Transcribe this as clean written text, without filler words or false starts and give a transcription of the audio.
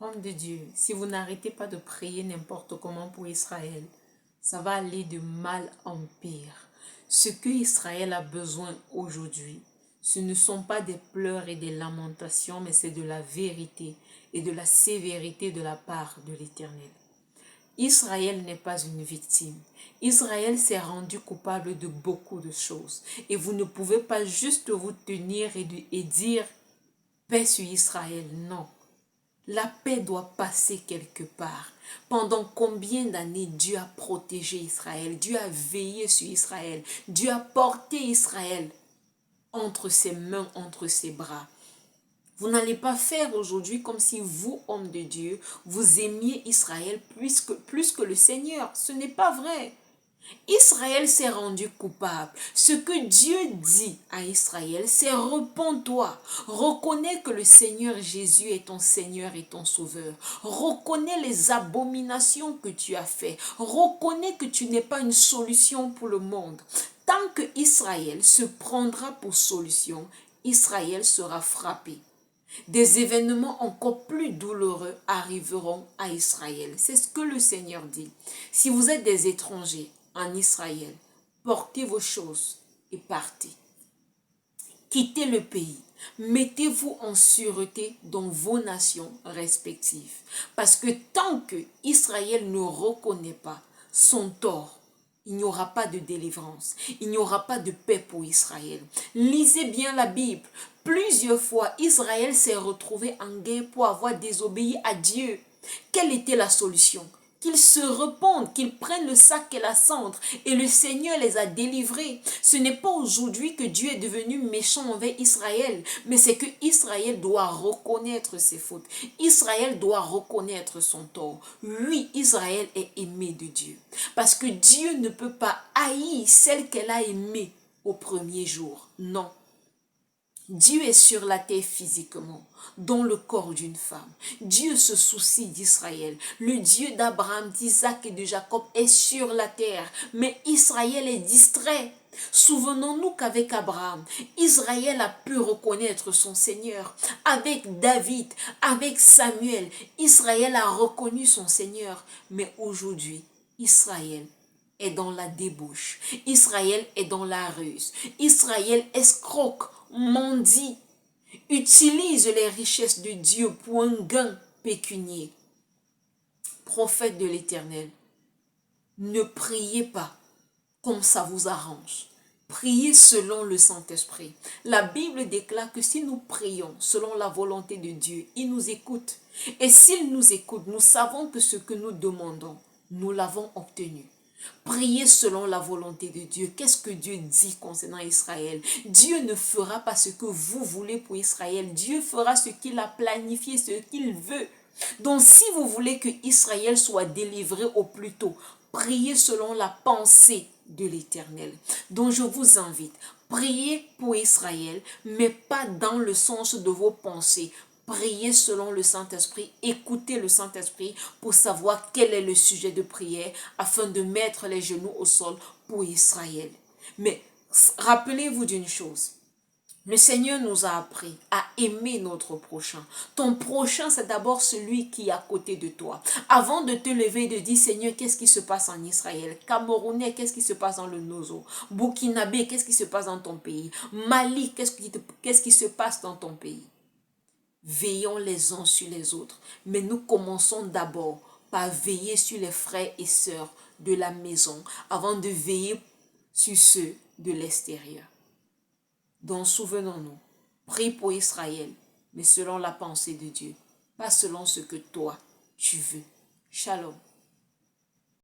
Homme de Dieu, si vous n'arrêtez pas de prier n'importe comment pour Israël, ça va aller de mal en pire. Ce que Israël a besoin aujourd'hui, ce ne sont pas des pleurs et des lamentations, mais c'est de la vérité et de la sévérité de la part de l'Éternel. Israël n'est pas une victime. Israël s'est rendu coupable de beaucoup de choses. Et vous ne pouvez pas juste vous tenir et dire paix sur Israël. Non. La paix doit passer quelque part. Pendant combien d'années Dieu a protégé Israël? Dieu a veillé sur Israël. Dieu a porté Israël entre ses mains, entre ses bras. Vous n'allez pas faire aujourd'hui comme si vous, homme de Dieu, vous aimiez Israël plus que le Seigneur. Ce n'est pas vrai. Israël s'est rendu coupable. Ce que Dieu dit à Israël, c'est repens-toi. Reconnais que le Seigneur Jésus est ton Seigneur et ton Sauveur. Reconnais les abominations que tu as faites. Reconnais que tu n'es pas une solution pour le monde. Tant que Israël se prendra pour solution, Israël sera frappé. Des événements encore plus douloureux arriveront à Israël. C'est ce que le Seigneur dit. Si vous êtes des étrangers en Israël, portez vos choses et partez. Quittez le pays. Mettez-vous en sûreté dans vos nations respectives. Parce que tant que Israël ne reconnaît pas son tort, il n'y aura pas de délivrance. Il n'y aura pas de paix pour Israël. Lisez bien la Bible. Plusieurs fois, Israël s'est retrouvé en guerre pour avoir désobéi à Dieu. Quelle était la solution? Qu'ils se repentent, qu'ils prennent le sac et la cendre. Et le Seigneur les a délivrés. Ce n'est pas aujourd'hui que Dieu est devenu méchant envers Israël, mais c'est que Israël doit reconnaître ses fautes. Israël doit reconnaître son tort. Oui, Israël est aimé de Dieu. Parce que Dieu ne peut pas haïr celle qu'elle a aimée au premier jour. Non. Dieu est sur la terre physiquement, dans le corps d'une femme. Dieu se soucie d'Israël. Le Dieu d'Abraham, d'Isaac et de Jacob est sur la terre. Mais Israël est distrait. Souvenons-nous qu'avec Abraham, Israël a pu reconnaître son Seigneur. Avec David, avec Samuel, Israël a reconnu son Seigneur. Mais aujourd'hui, Israël est dans la débauche. Israël est dans la ruse. Israël escroque, mendie, utilise les richesses de Dieu pour un gain pécunier. Prophète de l'Éternel, ne priez pas comme ça vous arrange. Priez selon le Saint-Esprit. La Bible déclare que si nous prions selon la volonté de Dieu, il nous écoute. Et s'il nous écoute, nous savons que ce que nous demandons, nous l'avons obtenu. Priez selon la volonté de Dieu. Qu'est-ce que Dieu dit concernant Israël? Dieu ne fera pas ce que vous voulez pour Israël. Dieu fera ce qu'il a planifié, ce qu'il veut. Donc si vous voulez que Israël soit délivré au plus tôt, priez selon la pensée de l'Éternel. Donc je vous invite, priez pour Israël, mais pas dans le sens de vos pensées. Priez selon le Saint-Esprit, écoutez le Saint-Esprit pour savoir quel est le sujet de prière afin de mettre les genoux au sol pour Israël. Mais rappelez-vous d'une chose, le Seigneur nous a appris à aimer notre prochain. Ton prochain, c'est d'abord celui qui est à côté de toi. Avant de te lever et de dire, Seigneur, qu'est-ce qui se passe en Israël? Camerounais, qu'est-ce qui se passe dans le Nozo? Burkinabé, qu'est-ce qui se passe dans ton pays? Mali, qu'est-ce qui se passe dans ton pays? Veillons les uns sur les autres. Mais nous commençons d'abord par veiller sur les frères et sœurs de la maison avant de veiller sur ceux de l'extérieur. Donc souvenons-nous, prie pour Israël, mais selon la pensée de Dieu, pas selon ce que toi tu veux. Shalom.